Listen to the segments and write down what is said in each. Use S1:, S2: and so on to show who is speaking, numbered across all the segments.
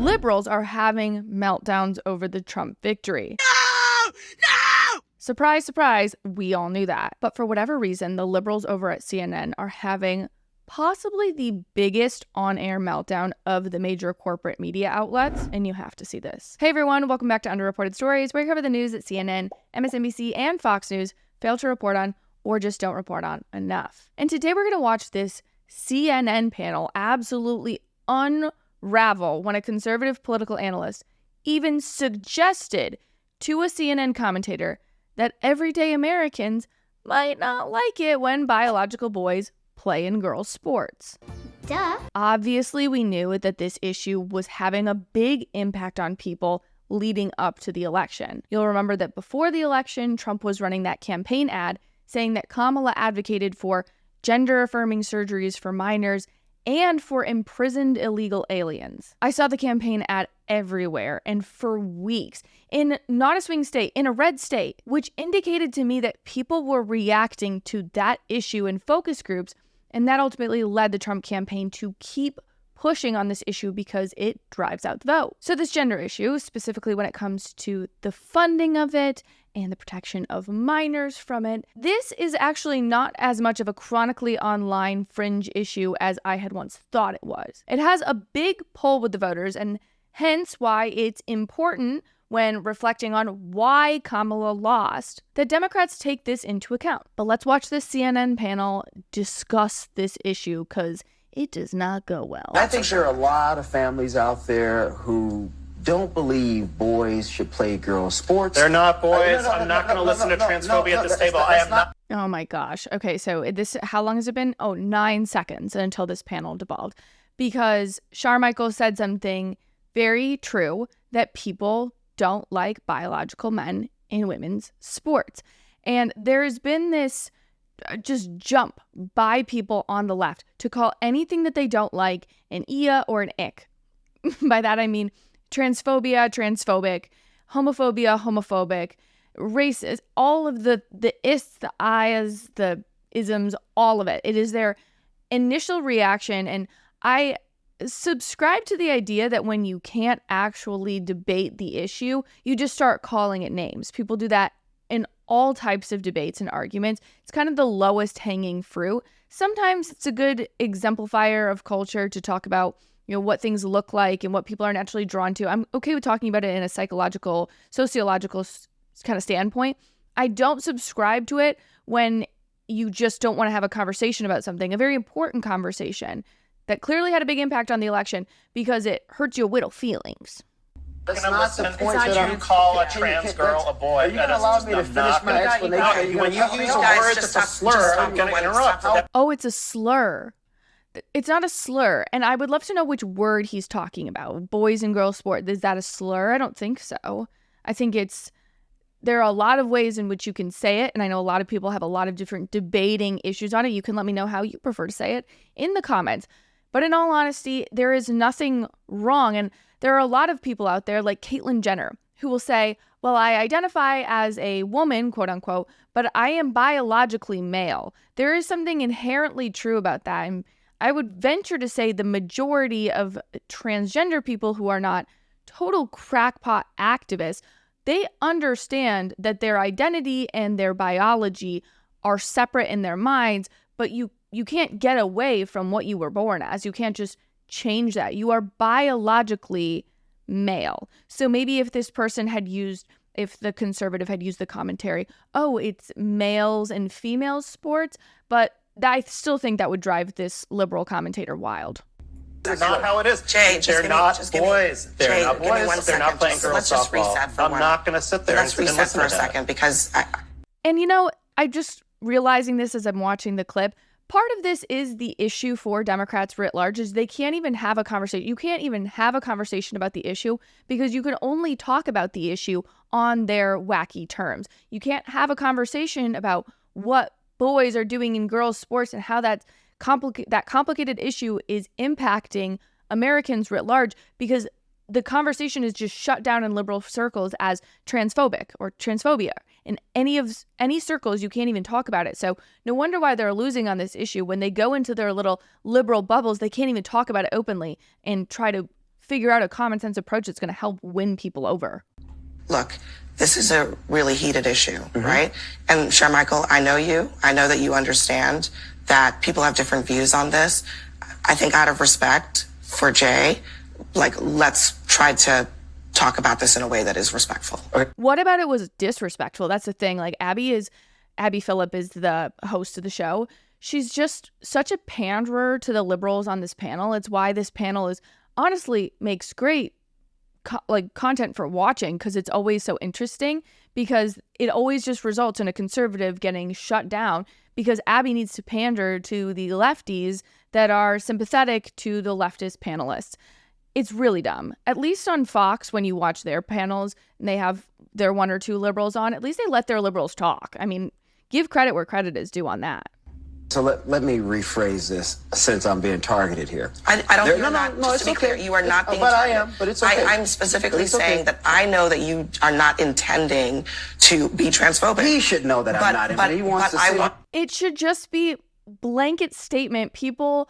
S1: Liberals are having meltdowns over the Trump victory.
S2: No! No!
S1: Surprise, surprise, we all knew that. But for whatever reason, the liberals over at CNN are having possibly the biggest on-air meltdown of the major corporate media outlets, and you have to see this. Hey everyone, welcome back to Underreported Stories, where we cover the news that CNN, MSNBC, and Fox News fail to report on or just don't report on enough. And today we're going to watch this CNN panel absolutely unravel when a conservative political analyst even suggested to a CNN commentator that everyday Americans might not like it when biological boys play in girls' sports.
S3: Duh.
S1: Obviously, we knew that this issue was having a big impact on people leading up to the election. You'll remember that before the election, Trump was running that campaign ad saying that Kamala advocated for gender-affirming surgeries for minors and for imprisoned illegal aliens. I saw the campaign ad everywhere and for weeks in not a swing state, in a red state, which indicated to me that people were reacting to that issue in focus groups, and that ultimately led the Trump campaign to keep pushing on this issue because it drives out the vote. So this gender issue, specifically when it comes to the funding of it and the protection of minors from it, this is actually not as much of a chronically online fringe issue as I had once thought it was. It has a big pull with the voters, and hence why it's important when reflecting on why Kamala lost, that Democrats take this into account. But let's watch this CNN panel discuss this issue, because it does not go well.
S4: I think there are a lot of families out there who don't believe boys should play girls' sports.
S5: They're not boys. I'm not going to listen to transphobia at this table. I am not.
S1: Oh my gosh. Okay, so this, how long has it been? Oh, 9 seconds until this panel devolved. Because Sharmichael said something very true, that people don't like biological men in women's sports. And there's been this just jump by people on the left to call anything that they don't like an IA or an ick. By that I mean transphobia, transphobic, homophobia, homophobic, racist, all of the ists, the I's, the isms, all of it. It is their initial reaction, and I subscribe to the idea that when you can't actually debate the issue, you just start calling it names. People do that in all types of debates and arguments. It's kind of the lowest hanging fruit. Sometimes it's a good exemplifier of culture to talk about, you know, what things look like and what people are naturally drawn to. I'm okay with talking about it in a psychological, sociological kind of standpoint. I don't subscribe to it when you just don't want to have a conversation about something, a very important conversation that clearly had a big impact on the election because it hurts your little feelings.
S4: That's not the point that
S5: you call a trans girl a boy.
S4: Are you going to allow me to finish my explanation?
S5: When you use a word that's a slur, I'm going to interrupt.
S1: Oh, it's a slur. It's not a slur. And I would love to know which word he's talking about. Boys and girls sport. Is that a slur? I don't think so. I think there are a lot of ways in which you can say it. And I know a lot of people have a lot of different debating issues on it. You can let me know how you prefer to say it in the comments. But in all honesty, there is nothing wrong. And there are a lot of people out there like Caitlyn Jenner who will say, well, I identify as a woman, quote unquote, but I am biologically male. There is something inherently true about that. And I would venture to say the majority of transgender people who are not total crackpot activists, they understand that their identity and their biology are separate in their minds, but you can't get away from what you were born as. You can't just change that. You are biologically male. So maybe if this person if the conservative had used the commentary, oh, it's males and females sports, but I still think that would drive this liberal commentator wild.
S5: That's not how it is.
S2: Jay,
S5: they're not boys. They're not boys. They're not playing girls softball. I'm not going to sit there and listen
S2: for a second because
S1: And you know, I just realizing this as I'm watching the clip, part of this is the issue for Democrats writ large is they can't even have a conversation. You can't even have a conversation about the issue because you can only talk about the issue on their wacky terms. You can't have a conversation about what boys are doing in girls' sports and how that complicated issue is impacting Americans writ large because the conversation is just shut down in liberal circles as transphobic or transphobia. In any circles, you can't even talk about it. So no wonder why they're losing on this issue. When they go into their little liberal bubbles, they can't even talk about it openly and try to figure out a common sense approach that's going to help win people over.
S2: Look, this is a really heated issue, right? And Sharmichael, I know you. I know that you understand that people have different views on this. I think out of respect for Jay, like, let's try to talk about this in a way that is respectful.
S1: Okay. What about it was disrespectful? That's the thing. Like, Abby Phillip is the host of the show. She's just such a panderer to the liberals on this panel. It's why this panel is honestly makes great content for watching, because it's always so interesting, because it always just results in a conservative getting shut down because Abby needs to pander to the lefties that are sympathetic to the leftist panelists. It's really dumb. At least on Fox, when you watch their panels and they have their one or two liberals on, at least they let their liberals talk. I mean, give credit where credit is due on that.
S4: So let me rephrase this, since I'm being targeted here.
S2: I don't. Just to be clear, you are not being targeted.
S4: I am, but it's okay.
S2: I'm specifically saying that I know that you are not intending to be transphobic.
S4: He should know that I'm not. But he wants to say
S1: it should just be blanket statement. People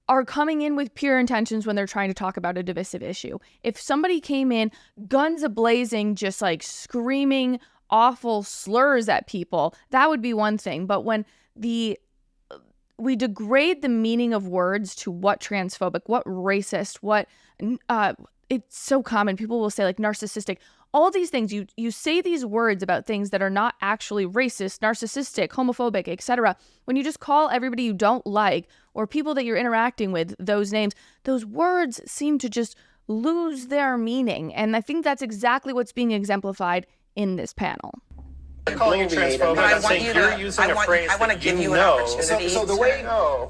S1: are coming in with pure intentions when they're trying to talk about a divisive issue. If somebody came in guns a-blazing, just like screaming awful slurs at people, that would be one thing. But when we degrade the meaning of words to what transphobic, what racist, what it's so common. People will say like narcissistic, all these things. You say these words about things that are not actually racist, narcissistic, homophobic, etc. When you just call everybody you don't like or people that you're interacting with those names, those words seem to just lose their meaning. And I think that's exactly what's being exemplified in this panel.
S5: Calling it transphobic, I'm saying you're using a phrase that you know.
S4: So the way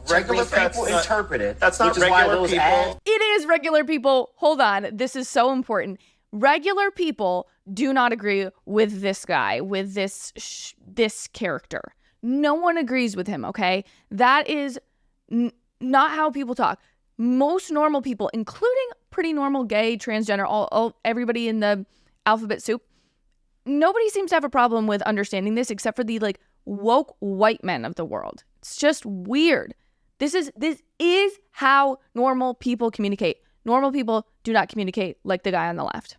S4: regular people interpret it,
S5: that's not regular people.
S1: It is regular people. Hold on. This is so important. Regular people do not agree with this guy, with this character. No one agrees with him, okay? That is not how people talk. Most normal people, including pretty normal gay, transgender, everybody in the alphabet soup, nobody seems to have a problem with understanding this except for the like woke white men of the world. It's just weird. This is how normal people communicate. Normal people do not communicate like the guy on the left.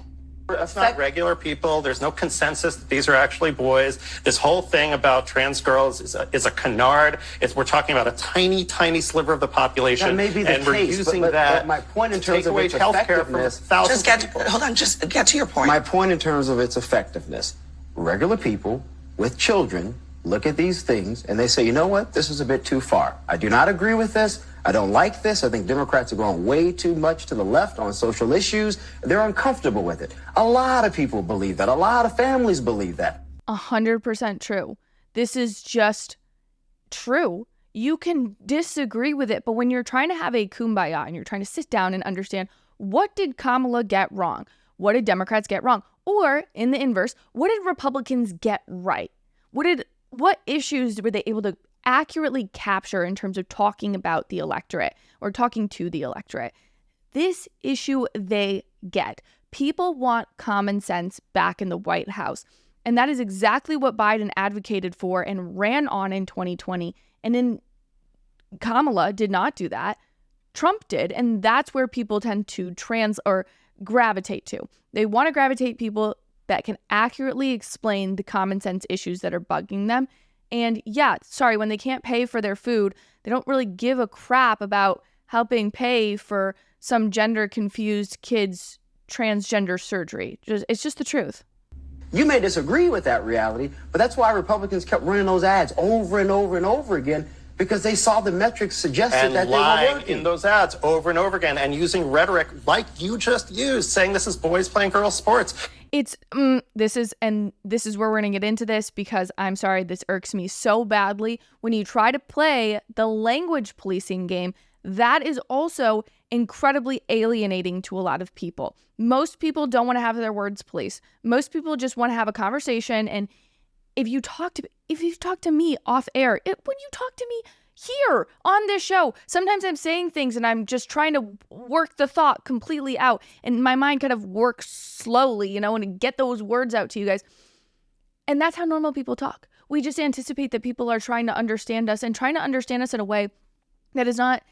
S5: That's not regular people. There's no consensus that these are actually boys. This whole thing about trans girls is a canard. We're talking about a tiny, tiny sliver of the population.
S4: That may be the
S5: and we're
S4: case,
S5: using
S4: but
S5: that
S4: my point in
S5: to
S4: terms
S5: take
S4: of
S5: away
S4: its
S5: healthcare from
S4: effectiveness.
S5: thousands of people.
S2: Hold on, just get to your point.
S4: My point in terms of its effectiveness. Regular people with children look at these things and they say, you know what, this is a bit too far. I do not agree with this. I don't like this. I think Democrats are going way too much to the left on social issues. They're uncomfortable with it. A lot of people believe that. A lot of families believe that.
S1: 100% true. This is just true. You can disagree with it, but when you're trying to have a kumbaya and you're trying to sit down and understand, what did Kamala get wrong? What did Democrats get wrong? Or in the inverse, what did Republicans get right? What issues were they able to accurately capture in terms of talking about the electorate or talking to the electorate? This issue they get. People want common sense back in the White House. And that is exactly what Biden advocated for and ran on in 2020. And then Kamala did not do that. Trump did. And that's where people tend to gravitate to. They want to gravitate people that can accurately explain the common sense issues that are bugging them. And yeah, when they can't pay for their food, they don't really give a crap about helping pay for some gender-confused kid's transgender surgery. It's just the truth.
S4: You may disagree with that reality, but that's why Republicans kept running those ads over and over and over again, because they saw the metrics suggested that they were working.
S5: In those ads over and over again and using rhetoric like you just used, saying this is boys playing girls sports.
S1: This is where we're going to get into this, because I'm sorry, this irks me so badly. When you try to play the language policing game, that is also incredibly alienating to a lot of people. Most people don't want to have their words policed. Most people just want to have a conversation. And if you talk to me off air, when you talk to me here on this show, sometimes I'm saying things and I'm just trying to work the thought completely out, and my mind kind of works slowly, and get those words out to you guys. And that's how normal people talk. We just anticipate that people are trying to understand us and trying to understand us in a way that is not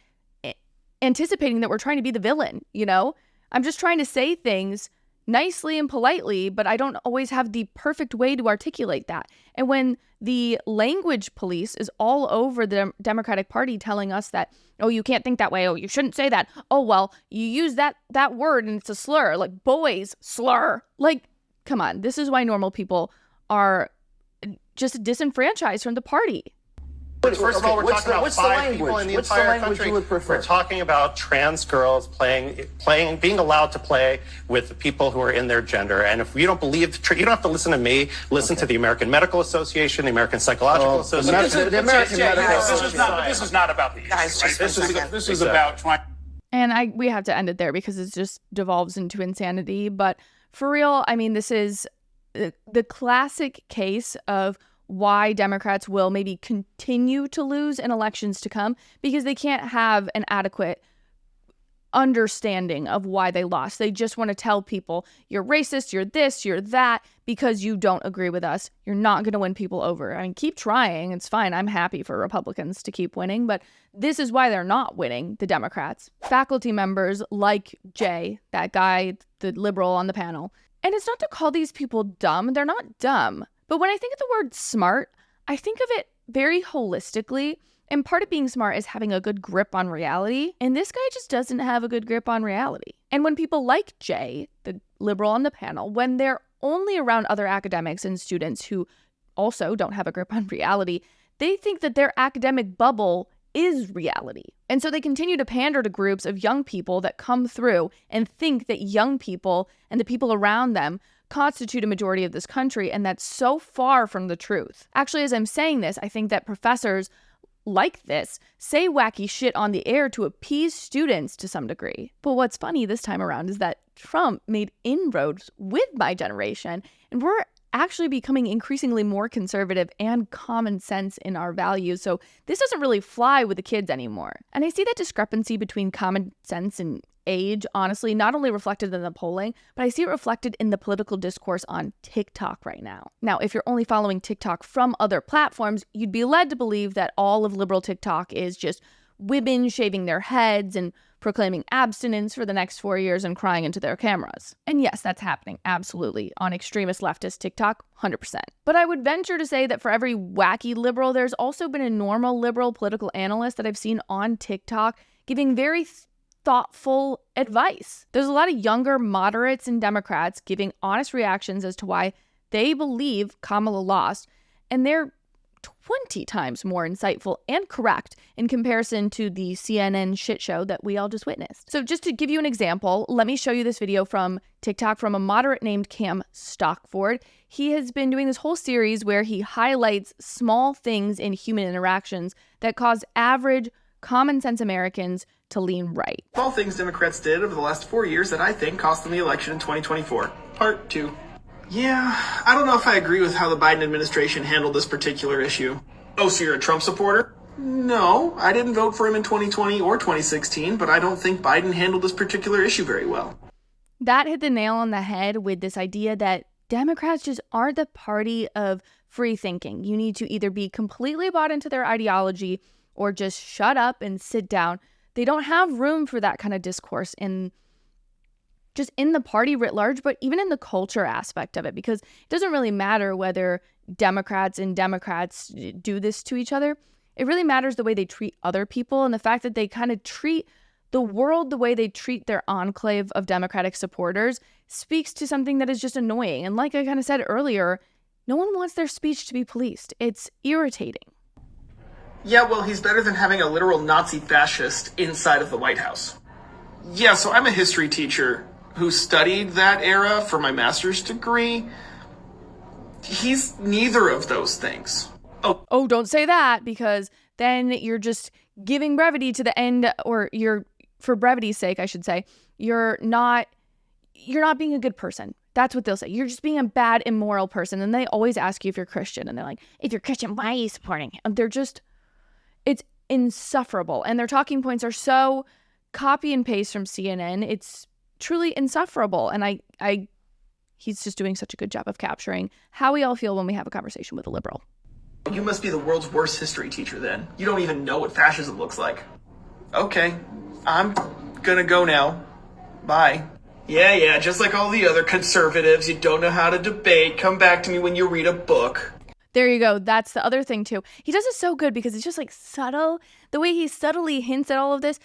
S1: anticipating that we're trying to be the villain, I'm just trying to say things nicely and politely, but I don't always have the perfect way to articulate that. And when the language police is all over the Democratic Party telling us that, oh, you can't think that way. Oh, you shouldn't say that. Oh, well, you use that word and it's a slur, like boys slur. Like, come on. This is why normal people are just disenfranchised from the party.
S5: First of all, we're talking about 5 people in the entire country. We're talking about trans girls being allowed to play with people who are in their gender. And if you don't believe, you don't have to listen to me. Listen to the American Medical Association, the American Psychological Association.
S3: The American Medical Association. This is not about the issue.
S2: Guys,
S3: right? This is about trying.
S1: And we have to end it there because it just devolves into insanity. But for real, I mean, this is the classic case of why Democrats will maybe continue to lose in elections to come, because they can't have an adequate understanding of why they lost. They just want to tell people, you're racist, you're this, you're that, because you don't agree with us. You're not going to win people over. I mean, keep trying. It's fine. I'm happy for Republicans to keep winning, but this is why they're not winning, the Democrats. Faculty members like Jay, that guy, the liberal on the panel. And it's not to call these people dumb. They're not dumb. But when I think of the word smart, I think of it very holistically. And part of being smart is having a good grip on reality. And this guy just doesn't have a good grip on reality. And when people like Jay, the liberal on the panel, when they're only around other academics and students who also don't have a grip on reality, they think that their academic bubble is reality. And so they continue to pander to groups of young people that come through and think that young people and the people around them constitute a majority of this country, and that's so far from the truth. Actually, as I'm saying this, I think that professors like this say wacky shit on the air to appease students to some degree. But what's funny this time around is that Trump made inroads with my generation, and we're actually becoming increasingly more conservative and common sense in our values. So this doesn't really fly with the kids anymore. And I see that discrepancy between common sense and age, honestly, not only reflected in the polling, but I see it reflected in the political discourse on TikTok right now. Now, if you're only following TikTok from other platforms, you'd be led to believe that all of liberal TikTok is just women shaving their heads and proclaiming abstinence for the next 4 years and crying into their cameras. And yes, that's happening, absolutely, on extremist leftist TikTok, 100%. But I would venture to say that for every wacky liberal, there's also been a normal liberal political analyst that I've seen on TikTok giving very thoughtful advice. There's a lot of younger moderates and Democrats giving honest reactions as to why they believe Kamala lost, and they're 20 times more insightful and correct in comparison to the CNN shit show that we all just witnessed. So just to give you an example, let me show you this video from TikTok from a moderate named Cam Stockford. He has been doing this whole series where he highlights small things in human interactions that cause average, common sense Americans to lean right.
S6: All things Democrats did over the last 4 years that I think cost them the election in 2024. Part 2. Yeah, I don't know if I agree with how the Biden administration handled this particular issue. Oh, so you're a Trump supporter? No, I didn't vote for him in 2020 or 2016, but I don't think Biden handled this particular issue very well.
S1: That hit the nail on the head with this idea that Democrats just aren't the party of free thinking. You need to either be completely bought into their ideology or just shut up and sit down. They don't have room for that kind of discourse in the party writ large, but even in the culture aspect of it, because it doesn't really matter whether Democrats and Democrats do this to each other. It really matters the way they treat other people, and the fact that they kind of treat the world the way they treat their enclave of Democratic supporters speaks to something that is just annoying. And like I kind of said earlier, no one wants their speech to be policed. It's irritating.
S6: Yeah, well, he's better than having a literal Nazi fascist inside of the White House. Yeah, so I'm a history teacher who studied that era for my master's degree. He's neither of those things.
S1: Oh, don't say that, because then you're just giving brevity to the end, or for brevity's sake, I should say, you're not being a good person. That's what they'll say. You're just being a bad, immoral person. And they always ask you if you're Christian. And they're like, if you're Christian, why are you supporting him? It's insufferable. And their talking points are so copy and paste from CNN. It's truly insufferable. And he's just doing such a good job of capturing how we all feel when we have a conversation with a liberal.
S6: You must be the world's worst history teacher then. You don't even know what fascism looks like. Okay, I'm gonna go now. Bye. Yeah, just like all the other conservatives, you don't know how to debate. Come back to me when you read a book.
S1: There you go. That's the other thing, too. He does it so good because it's just, like, subtle. The way he subtly hints at all of this.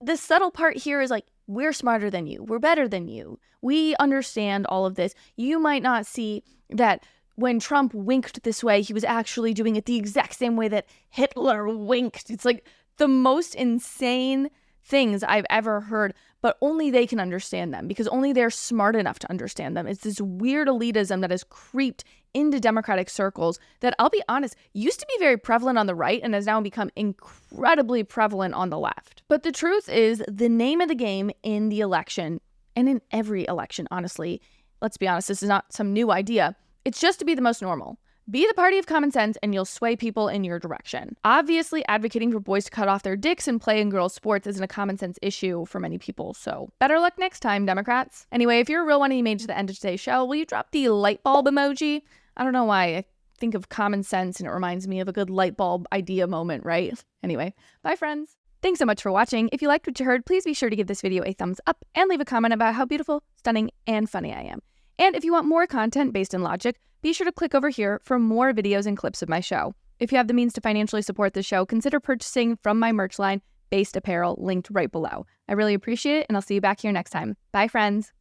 S1: The subtle part here is, like, we're smarter than you. We're better than you. We understand all of this. You might not see that when Trump winked this way, he was actually doing it the exact same way that Hitler winked. It's, like, the most insane things I've ever heard, but only they can understand them because only they're smart enough to understand them. It's this weird elitism that has creeped into Democratic circles that, I'll be honest, used to be very prevalent on the right and has now become incredibly prevalent on the left. But the truth is, the name of the game in the election, and in every election, honestly, let's be honest, this is not some new idea. It's just to be the most normal. Be the party of common sense and you'll sway people in your direction. Obviously, advocating for boys to cut off their dicks and play in girls' sports isn't a common sense issue for many people, so better luck next time, Democrats. Anyway, if you're a real one and you made it to the end of today's show, will you drop the light bulb emoji? I don't know why. I think of common sense and it reminds me of a good light bulb idea moment, right? Anyway, bye friends. Thanks so much for watching. If you liked what you heard, please be sure to give this video a thumbs up and leave a comment about how beautiful, stunning, and funny I am. And if you want more content based in logic, be sure to click over here for more videos and clips of my show. If you have the means to financially support the show, consider purchasing from my merch line, Based Apparel, linked right below. I really appreciate it, and I'll see you back here next time. Bye, friends.